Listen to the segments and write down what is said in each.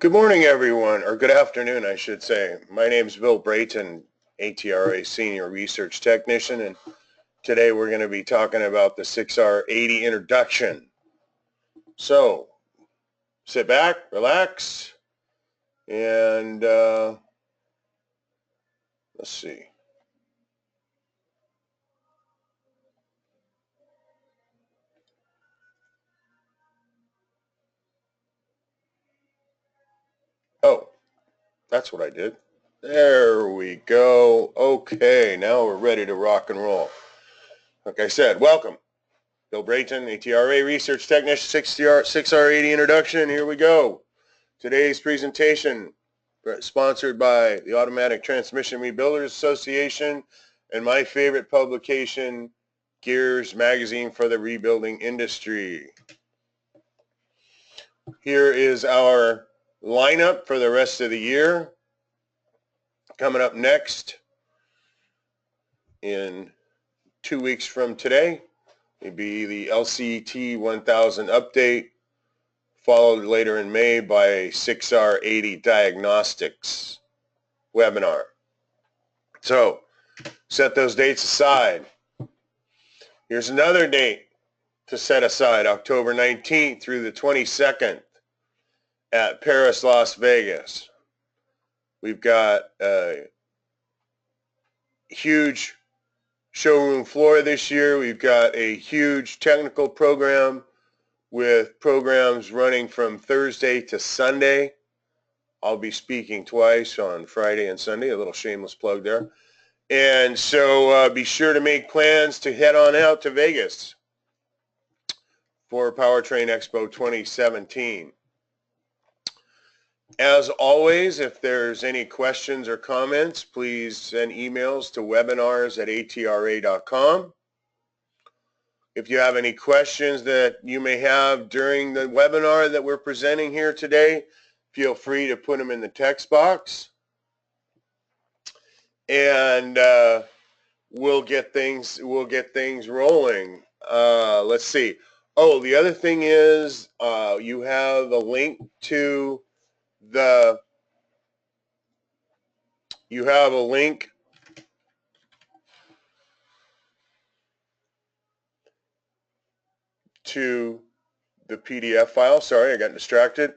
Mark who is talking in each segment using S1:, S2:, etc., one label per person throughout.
S1: Good morning, everyone, or good afternoon, I should say. My name is Bill Brayton, ATRA Senior Research Technician, and today we're going to be talking about the 6R80 introduction. So, sit back, relax, and let's see. Oh, that's what I did. There we go. Okay, now we're ready to rock and roll. Like I said, welcome. Bill Brayton, ATRA Research Technician, 6R80 introduction. Here we go. Today's presentation sponsored by the Automatic Transmission Rebuilders Association and my favorite publication, Gears Magazine for the Rebuilding Industry. Here is our lineup for the rest of the year. Coming up next in 2 weeks from today will be the LCT 1000 update, followed later in May by a 6R80 diagnostics webinar. So set those dates aside. Here's another date to set aside, October 19th through the 22nd at Paris, Las Vegas. We've got a huge showroom floor this year. We've got a huge technical program with programs running from Thursday to Sunday. I'll be speaking twice on Friday and Sunday, a little shameless plug there. And so be sure to make plans to head on out to Vegas for Powertrain Expo 2017. As always, if there's any questions or comments, please send emails to webinars@atra.com. If you have any questions that you may have during the webinar that we're presenting here today, feel free to put them in the text box. And we'll get things rolling. Let's see. Oh, the other thing is you have a link to the PDF file. Sorry, I got distracted.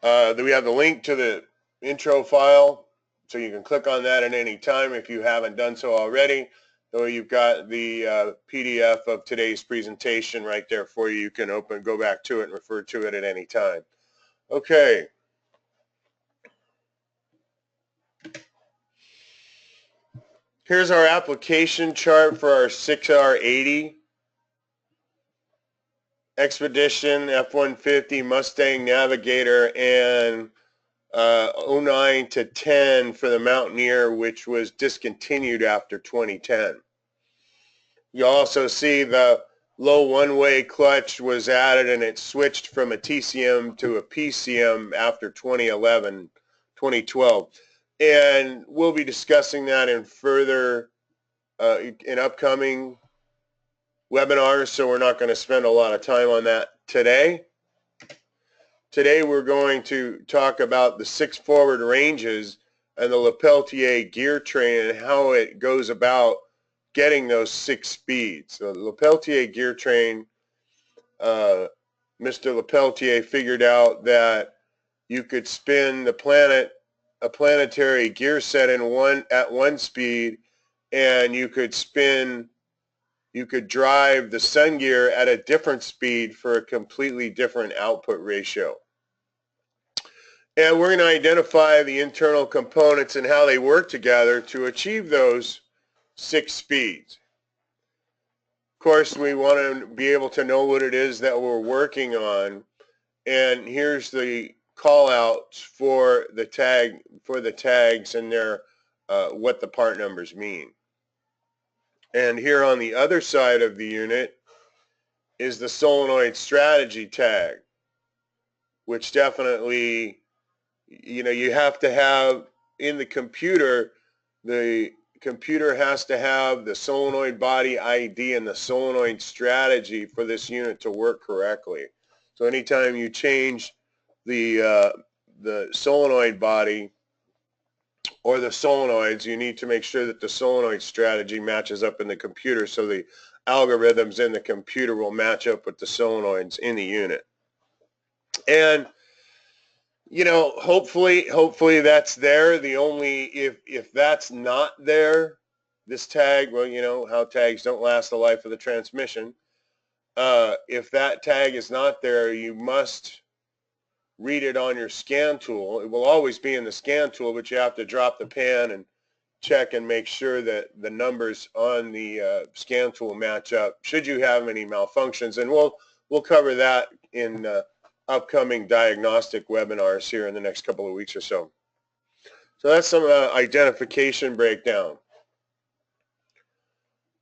S1: We have the link to the intro file, so you can click on that at any time if you haven't done so already. So you've got the PDF of today's presentation right there for you. You can go back to it and refer to it at any time. Okay. Here's our application chart for our 6R80 Expedition, F-150, Mustang Navigator, and 09 to 10 for the Mountaineer, which was discontinued after 2010. You also see the low one-way clutch was added, and it switched from a TCM to a PCM after 2012. And we'll be discussing that in further in upcoming webinars, so we're not going to spend a lot of time on that today. Today we're going to talk about the 6 forward ranges and the Lepeltier gear train and how it goes about getting those 6 speeds. So the Lepeltier gear train, Mr. Lepeltier figured out that you could spin a planetary gear set at one speed, and you could drive the sun gear at a different speed for a completely different output ratio. And we're going to identify the internal components and how they work together to achieve those 6 speeds. Of course, we want to be able to know what it is that we're working on. And here's the call outs for the tags and their what the part numbers mean. And here on the other side of the unit is the solenoid strategy tag, which definitely, you have to have in the computer has to have the solenoid body ID and the solenoid strategy for this unit to work correctly. So anytime you change the the solenoid body or the solenoids, you need to make sure that the solenoid strategy matches up in the computer, so the algorithms in the computer will match up with the solenoids in the unit. And you know, hopefully that's there. The only, if that's not there, this tag, well, you know how tags don't last the life of the transmission. If that tag is not there, you must read it on your scan tool. It will always be in the scan tool, but you have to drop the pan and check and make sure that the numbers on the scan tool match up, should you have any malfunctions. And we'll cover that in upcoming diagnostic webinars here in the next couple of weeks or so. So that's some identification breakdown.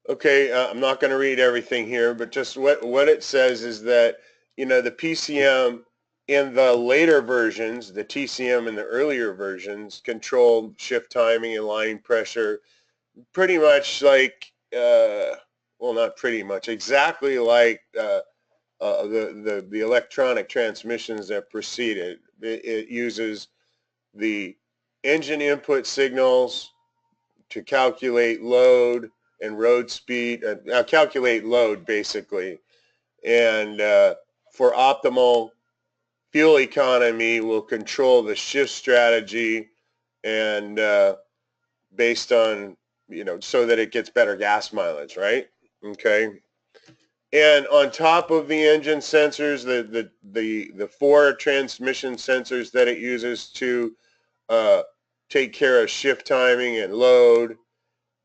S1: Okay, I'm not going to read everything here, but just what it says is that, you know, the PCM in the later versions, the TCM in the earlier versions, controlled shift timing and line pressure pretty much like, well, not pretty much, exactly like the electronic transmissions that preceded. It uses the engine input signals to calculate load and road speed, calculate load basically, and for optimal fuel economy will control the shift strategy and based on, you know, so that it gets better gas mileage, right? Okay. And on top of the engine sensors, the four transmission sensors that it uses to take care of shift timing and load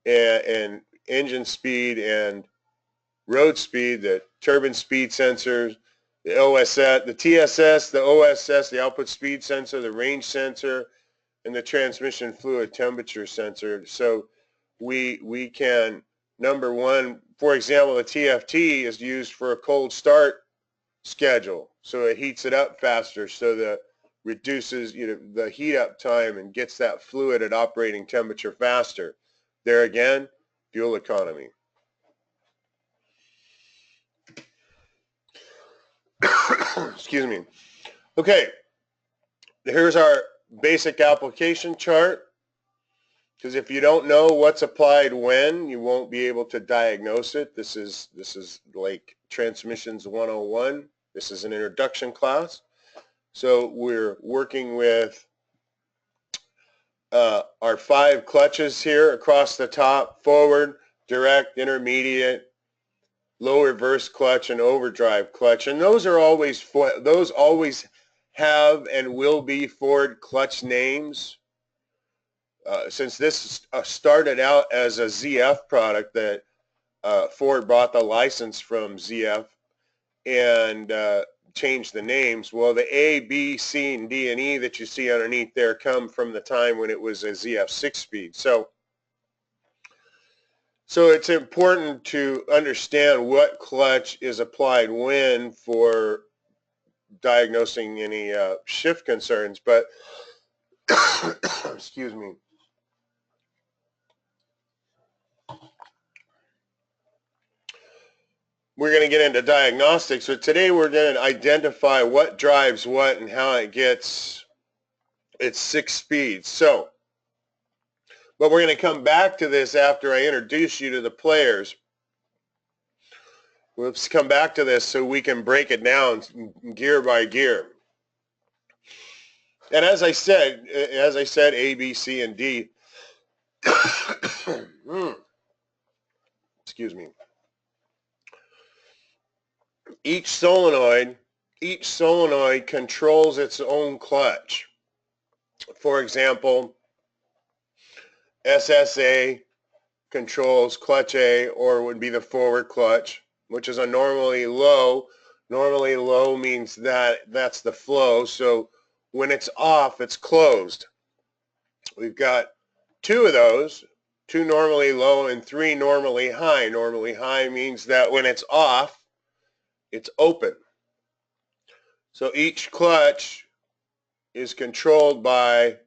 S1: and engine speed and road speed, the turbine speed sensors, the OSS, the TSS, the OSS, the output speed sensor, the range sensor, and the transmission fluid temperature sensor. So we can, number one, for example, the TFT is used for a cold start schedule, so it heats it up faster, so that reduces, you know, the heat up time and gets that fluid at operating temperature faster. There again, fuel economy. Excuse me. Okay, here's our basic application chart, because if you don't know what's applied when, you won't be able to diagnose it. This is like Transmissions 101. This is an introduction class. So we're working with our 5 clutches here across the top: forward, direct, intermediate, low reverse clutch, and overdrive clutch. And those are always, those always have and will be Ford clutch names. Since this started out as a ZF product, that Ford bought the license from ZF and changed the names. Well, the A, B, C, and D, and E that you see underneath there come from the time when it was a ZF 6-speed. So it's important to understand what clutch is applied when for diagnosing any shift concerns. But excuse me. We're going to get into diagnostics, but today we're going to identify what drives what and how it gets its 6 speeds. So, but we're going to come back to this after I introduce you to the players. Let's come back to this so we can break it down gear by gear. And as I said, A, B, C, and D. Excuse me. Each solenoid controls its own clutch. For example, SSA controls clutch A, or would be the forward clutch, which is a normally low. Normally low means that's the flow. So when it's off, it's closed. We've got 2 of those, 2 normally low and 3 normally high. Normally high means that when it's off, it's open. So each clutch is controlled by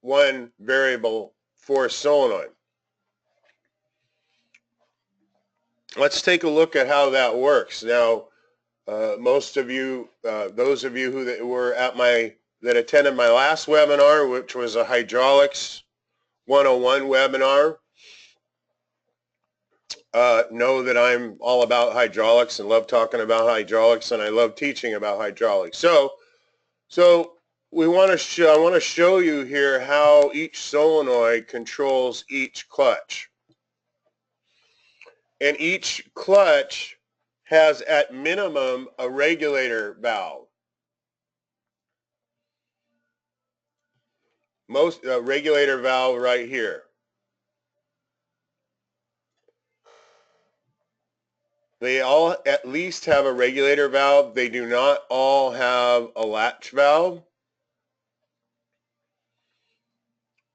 S1: one variable force solenoid. Let's take a look at how that works. Now, most of you, those of you who were at that attended my last webinar, which was a Hydraulics 101 webinar, know that I'm all about hydraulics and love talking about hydraulics, and I love teaching about hydraulics. So I want to show you here how each solenoid controls each clutch. And each clutch has at minimum a regulator valve. Most regulator valve right here. They all at least have a regulator valve. They do not all have a latch valve,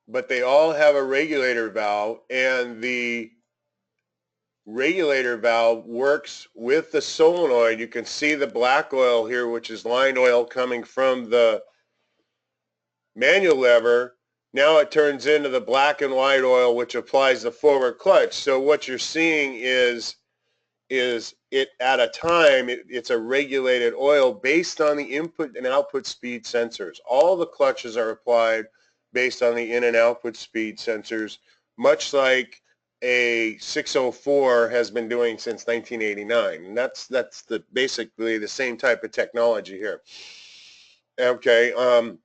S1: but they all have a regulator valve, and the regulator valve works with the solenoid. You can see the black oil here, which is line oil coming from the manual lever. Now it turns into the black and white oil, which applies the forward clutch. So what you're seeing is it at a time, it's a regulated oil based on the input and output speed sensors. All the clutches are applied based on the in and output speed sensors, much like a 604 has been doing since 1989. And that's basically the same type of technology here. Okay, on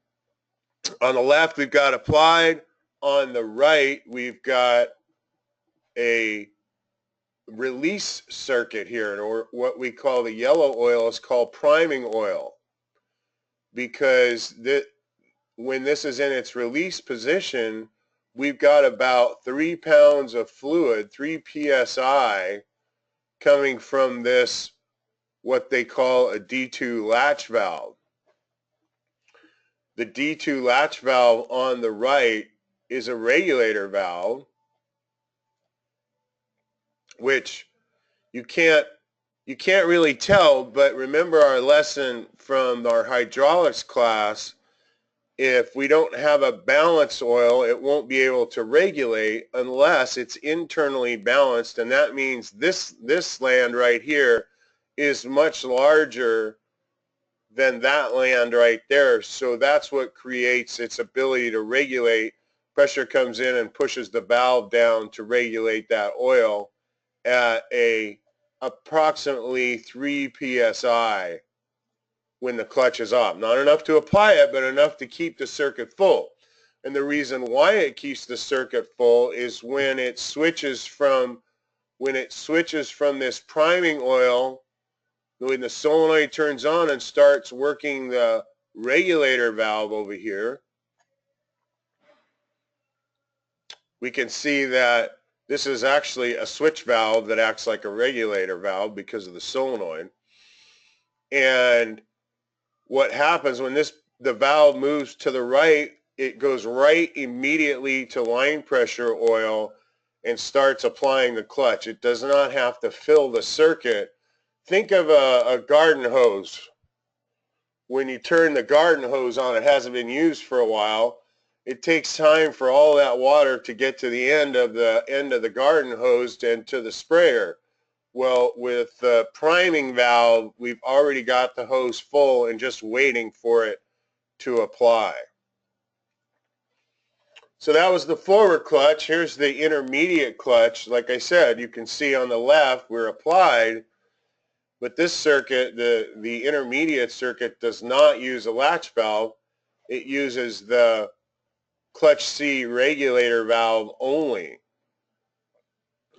S1: the left we've got applied. On the right we've got a release circuit here, or what we call the yellow oil is called priming oil, because when this is in its release position, we've got about 3 pounds of fluid, 3 psi, coming from this, what they call a D2 latch valve. The D2 latch valve on the right is a regulator valve, which you can't really tell, but remember our lesson from our hydraulics class, if we don't have a balance oil, it won't be able to regulate unless it's internally balanced, and that means this land right here is much larger than that land right there. So that's what creates its ability to regulate. Pressure comes in and pushes the valve down to regulate that oil at approximately 3 psi when the clutch is off. Not enough to apply it, but enough to keep the circuit full. And the reason why it keeps the circuit full is when it switches from this priming oil, when the solenoid turns on and starts working the regulator valve over here, we can see that this is actually a switch valve that acts like a regulator valve because of the solenoid. And what happens when the valve moves to the right, it goes right immediately to line pressure oil and starts applying the clutch. It does not have to fill the circuit. Think of a garden hose. When you turn the garden hose on, it hasn't been used for a while. It takes time for all that water to get to the end of the garden hose and to the sprayer. Well, with the priming valve, we've already got the hose full and just waiting for it to apply. So that was the forward clutch. Here's the intermediate clutch. Like I said, you can see on the left we're applied, but this circuit, the intermediate circuit, does not use a latch valve. It uses the clutch C regulator valve only.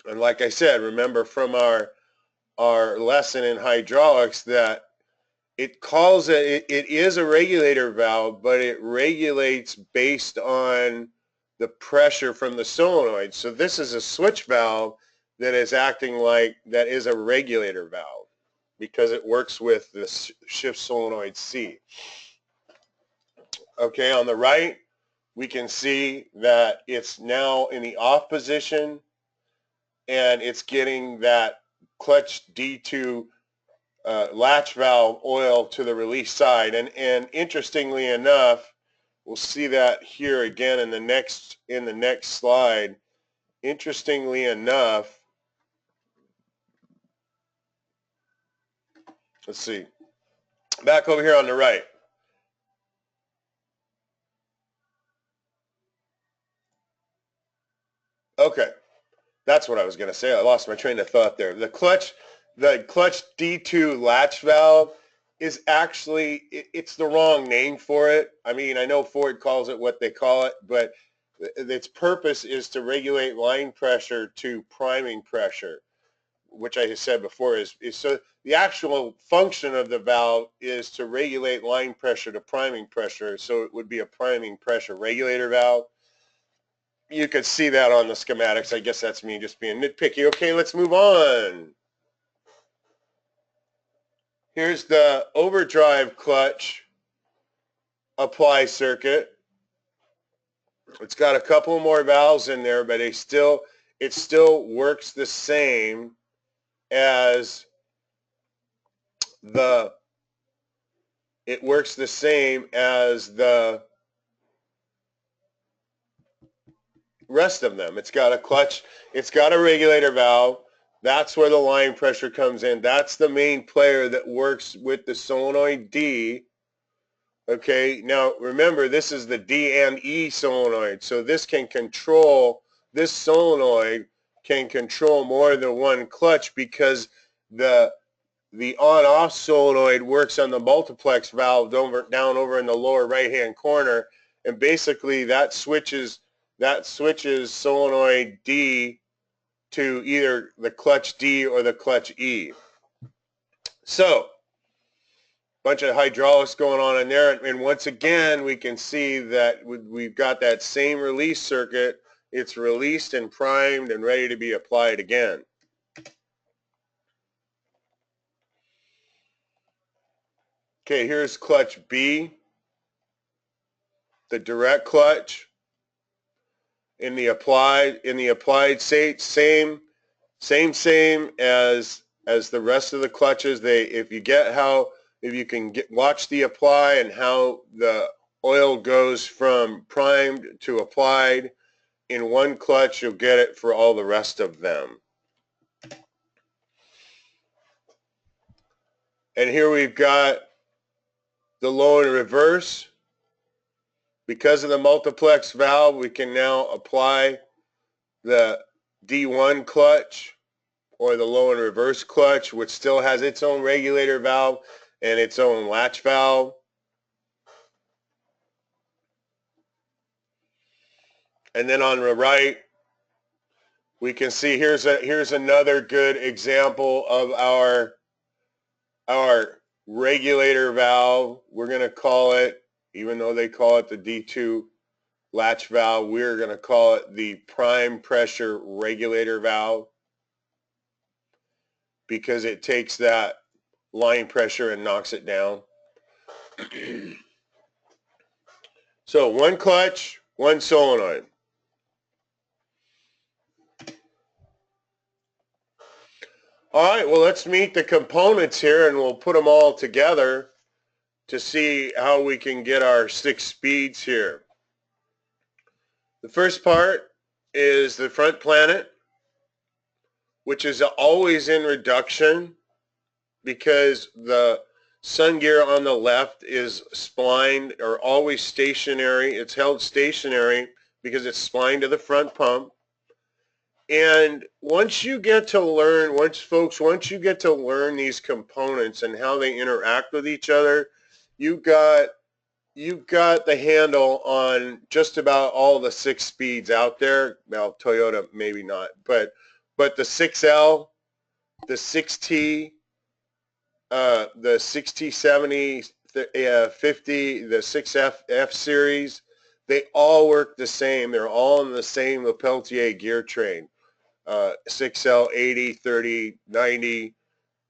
S1: And like I said, remember from our lesson in hydraulics that it is a regulator valve, but it regulates based on the pressure from the solenoid. So this is a switch valve that is acting like that is a regulator valve because it works with the shift solenoid C. Okay, on the right, we can see that it's now in the off position and it's getting that clutch D2 latch valve oil to the release side. And interestingly enough, we'll see that here again in the next slide. Interestingly enough, let's see, back over here on the right. Okay, that's what I was going to say. I lost my train of thought there. The clutch D2 latch valve is actually, it's the wrong name for it. I mean, I know Ford calls it what they call it, but its purpose is to regulate line pressure to priming pressure, which I said before is so the actual function of the valve is to regulate line pressure to priming pressure. So it would be a priming pressure regulator valve. You could see that on the schematics. I guess that's me just being nitpicky. Okay, let's move on. Here's the overdrive clutch apply circuit. It's got a couple more valves in there, but it still works the same as the rest of them. It's got a clutch, it's got a regulator valve. That's where the line pressure comes in. That's the main player that works with the solenoid D. Okay, now remember, this is the D and E solenoid, so this solenoid can control more than one clutch because the on-off solenoid works on the multiplex valve down over in the lower right-hand corner, and basically that switches solenoid D to either the clutch D or the clutch E. So, bunch of hydraulics going on in there, and once again we can see that we've got that same release circuit. It's released and primed and ready to be applied again. Okay, here's clutch B, the direct clutch. In the applied state, same as the rest of the clutches. If you can watch the apply and how the oil goes from primed to applied in one clutch, you'll get it for all the rest of them. And here we've got the low and reverse. Because of the multiplex valve, we can now apply the D1 clutch or the low and reverse clutch, which still has its own regulator valve and its own latch valve. And then on the right, we can see here's another good example of our regulator valve. We're going to call it, even though they call it the D2 latch valve, we're going to call it the prime pressure regulator valve, because it takes that line pressure and knocks it down. So one clutch, one solenoid. All right, well, let's meet the components here, and we'll put them all together to see how we can get our 6 speeds here. The first part is the front planet, which is always in reduction because the sun gear on the left is splined or always stationary. It's held stationary because it's splined to the front pump. And once you get to learn these components and how they interact with each other, you've got the handle on just about all the 6 speeds out there. Well, Toyota maybe not, but the 6L, the 6T, the 6T70, 50, the 6F series, they all work the same. They're all in the same Lepeltier gear train. 6L 80, 30, 90,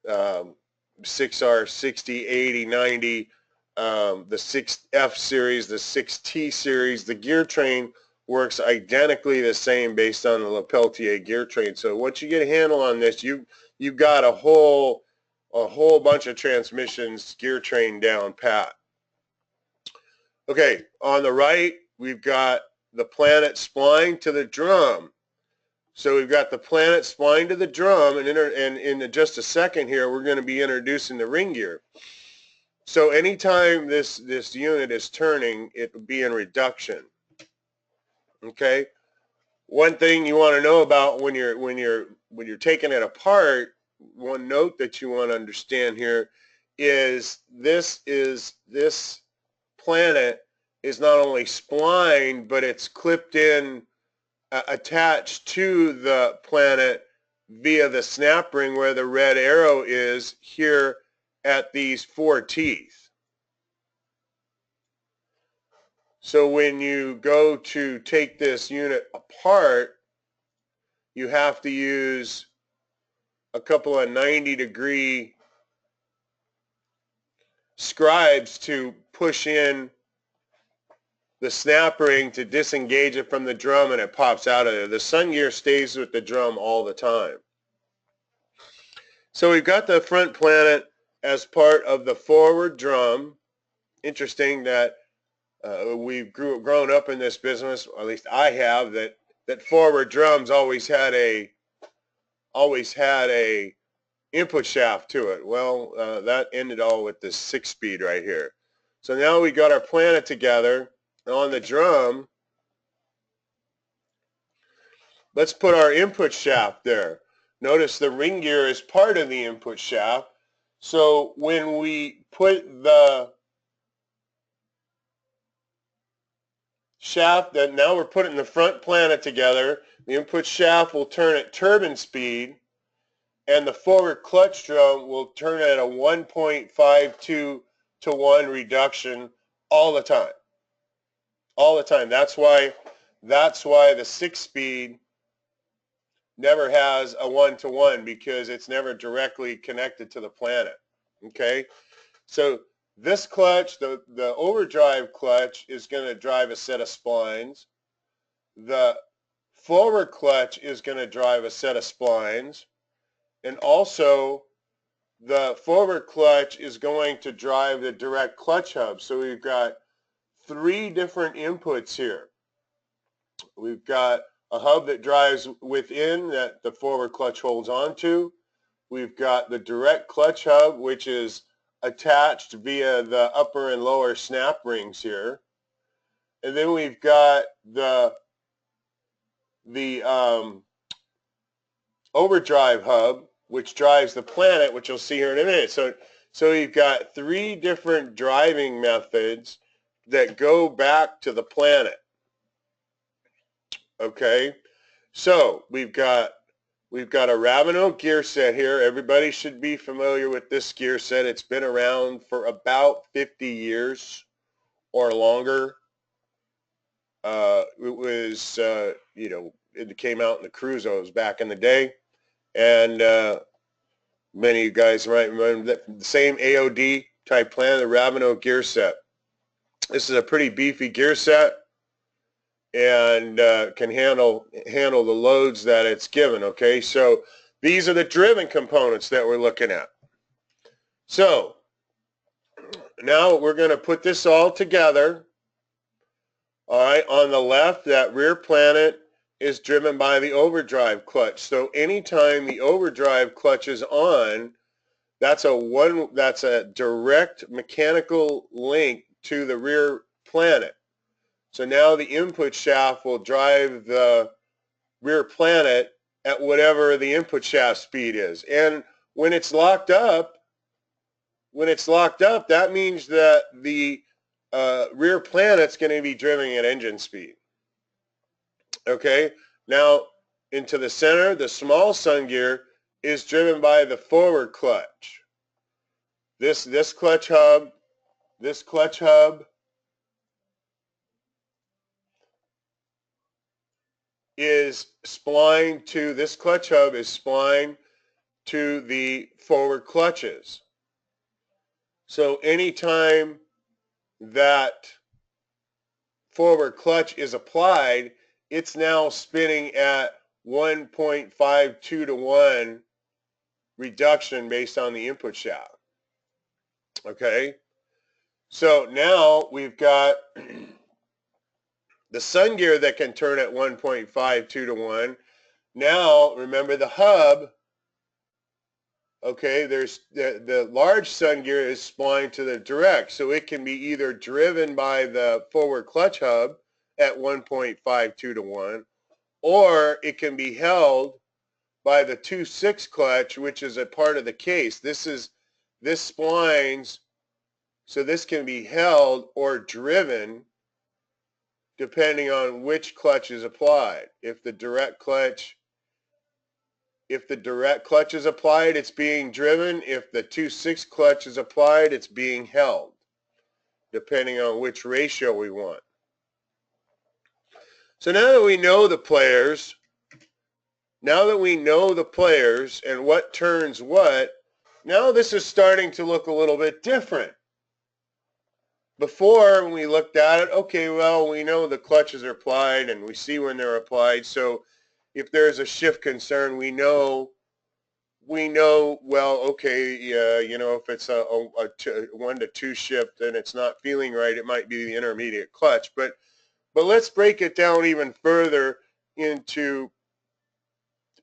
S1: 6R 60, 80, 90, the 6F series, the 6T series. The gear train works identically the same based on the Lepeltier gear train. So once you get a handle on this, you've got a whole bunch of transmissions gear train down pat. Okay, on the right, we've got the planet spline to the drum. So we've got the planet spline to the drum, and in just a second here, we're going to be introducing the ring gear. So anytime this unit is turning, it will be in reduction. Okay? One thing you want to know about when you're taking it apart, one note that you want to understand here is this planet is not only splined, but it's clipped in, attached to the planet via the snap ring where the red arrow is here at these 4 teeth. So when you go to take this unit apart, you have to use a couple of 90-degree scribes to push in the snap ring to disengage it from the drum, and it pops out of there. The sun gear stays with the drum all the time. So we've got the front planet as part of the forward drum. Interesting that we've grown up in this business, or at least I have, that forward drums always had a input shaft to it. Well, that ended all with this 6-speed right here. So now we got our planet together. On the drum, let's put our input shaft there. Notice the ring gear is part of the input shaft. So when we put the shaft, that now we're putting the front planet together, the input shaft will turn at turbine speed, and the forward clutch drum will turn at a 1.52 to 1 reduction all the time. All the time. That's why the 6-speed never has a 1-to-1, because it's never directly connected to the planet. Okay? So this clutch, the overdrive clutch, is going to drive a set of splines. The forward clutch is going to drive a set of splines. And also the forward clutch is going to drive the direct clutch hub. So we've got 3 different inputs here. We've got a hub that drives within that the forward clutch holds onto. We've got the direct clutch hub, which is attached via the upper and lower snap rings here. And then we've got the overdrive hub, which drives the planet, which you'll see here in a minute. So you've got 3 different driving methods that go back to the planet. Okay, so we've got a Ravino gear set here. Everybody should be familiar with this gear set. It's been around for about 50 years or longer. It was, you know, it came out in the Cruisers back in the day, and many of you guys might remember that, the same AOD type plan, the Ravino gear set. This is a pretty beefy gear set, and can handle the loads that it's given. Okay, so these are the driven components that we're looking at. So now we're going to put this all together. All right, on the left, that rear planet is driven by the overdrive clutch. So anytime the overdrive clutch is on, that's a direct mechanical link to the rear planet. So now the input shaft will drive the rear planet at whatever the input shaft speed is. And when it's locked up, that means that the rear planet's going to be driven at engine speed. Okay, now into the center, the small sun gear is driven by the forward clutch. This clutch hub is splined to, this clutch hub is splined to the forward clutches. So anytime that forward clutch is applied, it's now spinning at 1.52 to 1 reduction based on the input shaft. Okay, so now we've got the sun gear that can turn at 1.52 to 1. Now remember the hub. Okay, there's the large sun gear is splined to the direct, so it can be either driven by the forward clutch hub at 1.52 to 1, or it can be held by the 2/6 clutch, which is a part of the case. This splines, so this can be held or driven depending on which clutch is applied. If the direct clutch is applied, it's being driven. If the 2/6 clutch is applied, it's being held, depending on which ratio we want. So now that we know the players, and what turns what, now this is starting to look a little bit different. Before, when we looked at it, okay, well, we know the clutches are applied and we see when they're applied. So if there's a shift concern, we know, well, okay, you know, if it's a 1 to 2 shift and it's not feeling right, it might be the intermediate clutch. But let's break it down even further into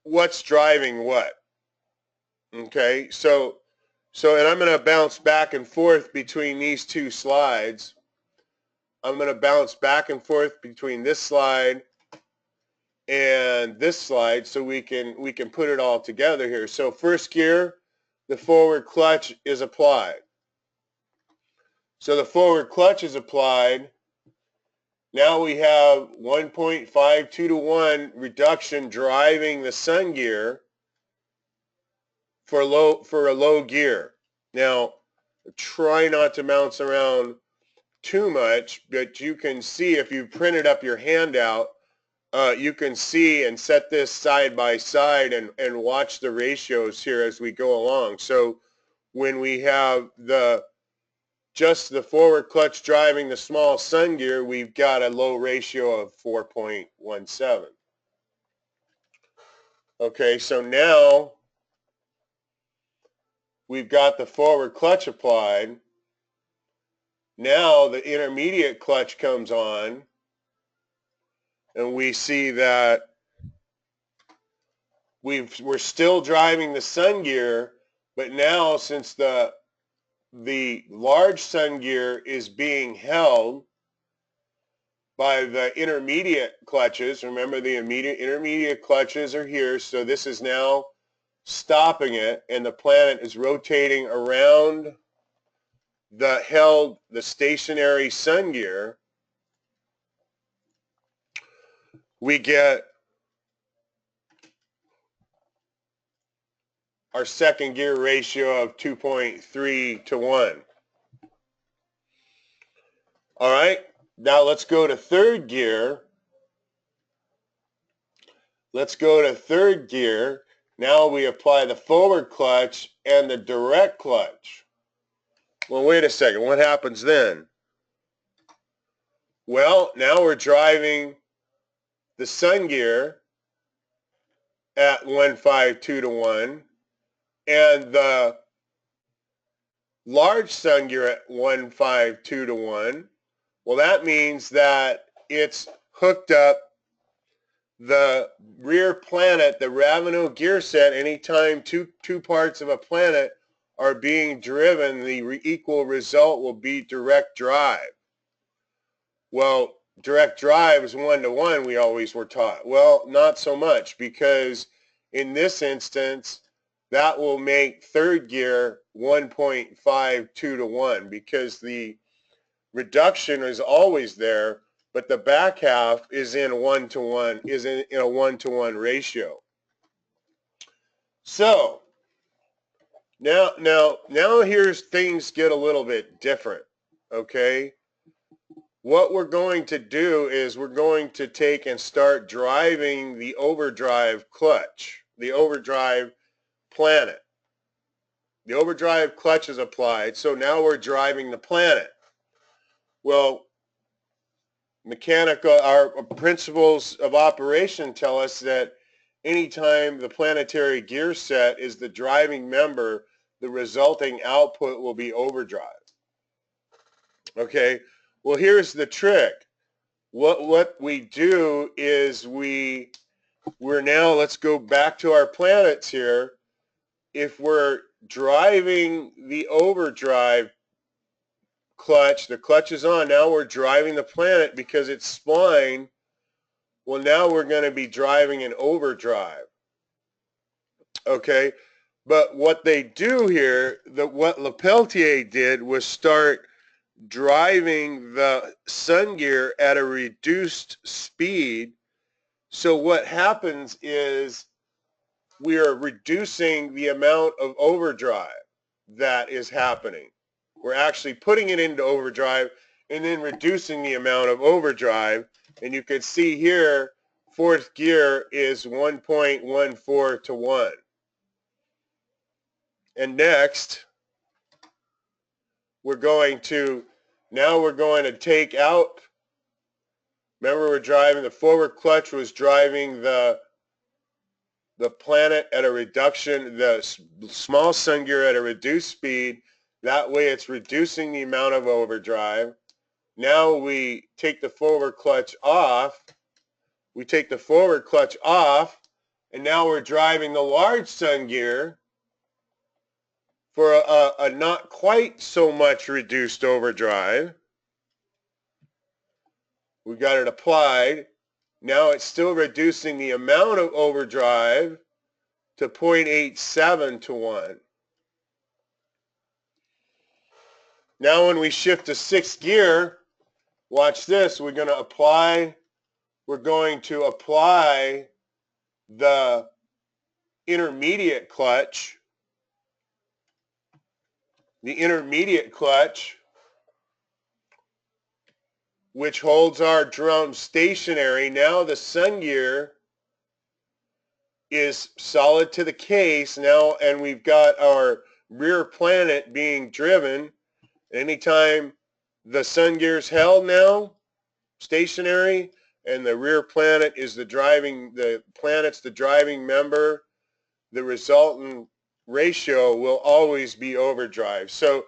S1: what's driving what. Okay, so and I'm going to bounce back and forth between these two slides. I'm going to bounce back and forth between this slide and this slide so we can put it all together here. So first gear, the forward clutch is applied. So the forward clutch is applied. Now we have 1.52 to 1 reduction driving the sun gear for a low gear. Now try not to bounce around too much, but you can see if you printed up your handout, you can see and set this side by side and watch the ratios here as we go along. So when we have just the forward clutch driving the small sun gear, we've got a low ratio of 4.17. Okay, so now we've got the forward clutch applied. Now the intermediate clutch comes on, and we see that we're still driving the sun gear, but now since the large sun gear is being held by the intermediate clutches, remember the intermediate clutches are here, so this is now stopping it, and the planet is rotating around the stationary sun gear. We get our second gear ratio of 2.3 to 1. All right, now let's go to third gear. Now we apply the forward clutch and the direct clutch. Well, wait a second. What happens then? Well, now we're driving the sun gear at 1.52 to 1 and the large sun gear at 1.52 to 1. Well, that means that it's hooked up the rear planet, the Ravenel gear set. Anytime two parts of a planet are being driven, the equal result will be direct drive. Well, direct drive is 1 to 1, we always were taught. Well, not so much, because in this instance, that will make third gear 1.52 to 1, because the reduction is always there, but the back half is in a 1-to-1 ratio. So now here's things get a little bit different. Okay, what we're going to do is we're going to take and start driving the overdrive clutch, the overdrive planet. The overdrive clutch is applied, so now we're driving the planet. Well, our principles of operation tell us that anytime the planetary gear set is the driving member, the resulting output will be overdrive. Okay, well, here's the trick. What we do is we're now, let's go back to our planets here. If we're driving the overdrive clutch, the clutch is on, now we're driving the planet because its spline Well, now we're going to be driving in overdrive. Okay, but what they do here, what Lepeltier did was start driving the sun gear at a reduced speed. So what happens is we are reducing the amount of overdrive that is happening. We're actually putting it into overdrive and then reducing the amount of overdrive. And you can see here, fourth gear is 1.14 to 1. And next, we're going to take out, remember we're driving, the forward clutch was driving the planet at a reduction, the small sun gear at a reduced speed. That way it's reducing the amount of overdrive. Now we take the forward clutch off. And now we're driving the large sun gear for a not quite so much reduced overdrive. We got it applied. Now it's still reducing the amount of overdrive to 0.87 to 1. Now when we shift to sixth gear, watch this, we're going to apply the intermediate clutch. The intermediate clutch, which holds our drum stationary. Now the sun gear is solid to the case now, and we've got our rear planet being driven. Anytime the sun gear's held now, stationary, and the rear planet is the driving member, the resultant ratio will always be overdrive. So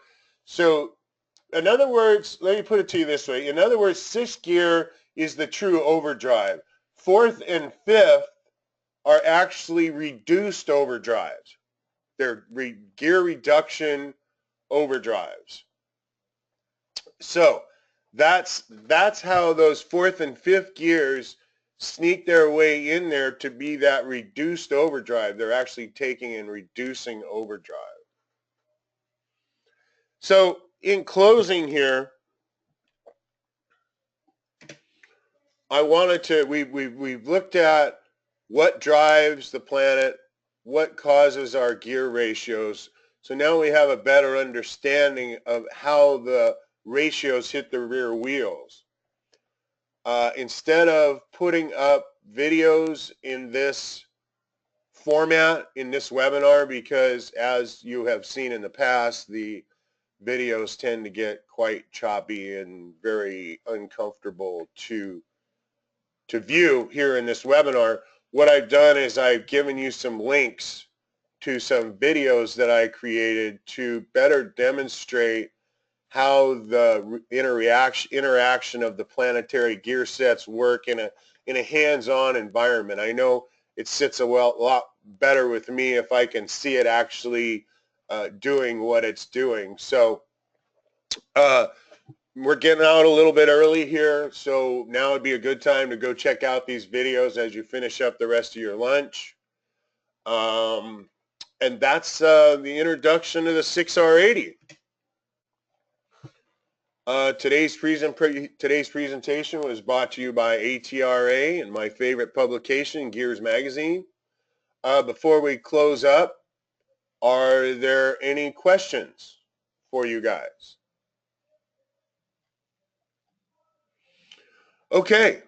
S1: in other words, let me put it to you this way. In other words, sixth gear is the true overdrive. Fourth and fifth are actually reduced overdrives. They're gear reduction overdrives. So that's how those fourth and fifth gears sneak their way in there to be that reduced overdrive. They're actually taking and reducing overdrive. So in closing here, we've looked at what drives the planet, what causes our gear ratios. So now we have a better understanding of how the ratios hit the rear wheels. Instead of putting up videos in this format, in this webinar, because as you have seen in the past, the videos tend to get quite choppy and very uncomfortable to view here in this webinar, what I've done is I've given you some links to some videos that I created to better demonstrate how the interaction of the planetary gear sets work in a hands-on environment. I know it sits a lot better with me if I can see it actually doing what it's doing. So we're getting out a little bit early here, so now would be a good time to go check out these videos as you finish up the rest of your lunch. And that's the introduction to the 6R80. Today's presentation was brought to you by ATRA and my favorite publication, Gears Magazine. Before we close up, are there any questions for you guys? Okay.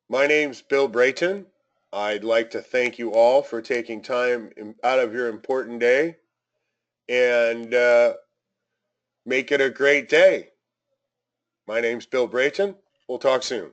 S1: My name's Bill Brayton. I'd like to thank you all for taking time out of your important day and make it a great day. My name's Bill Brayton. We'll talk soon.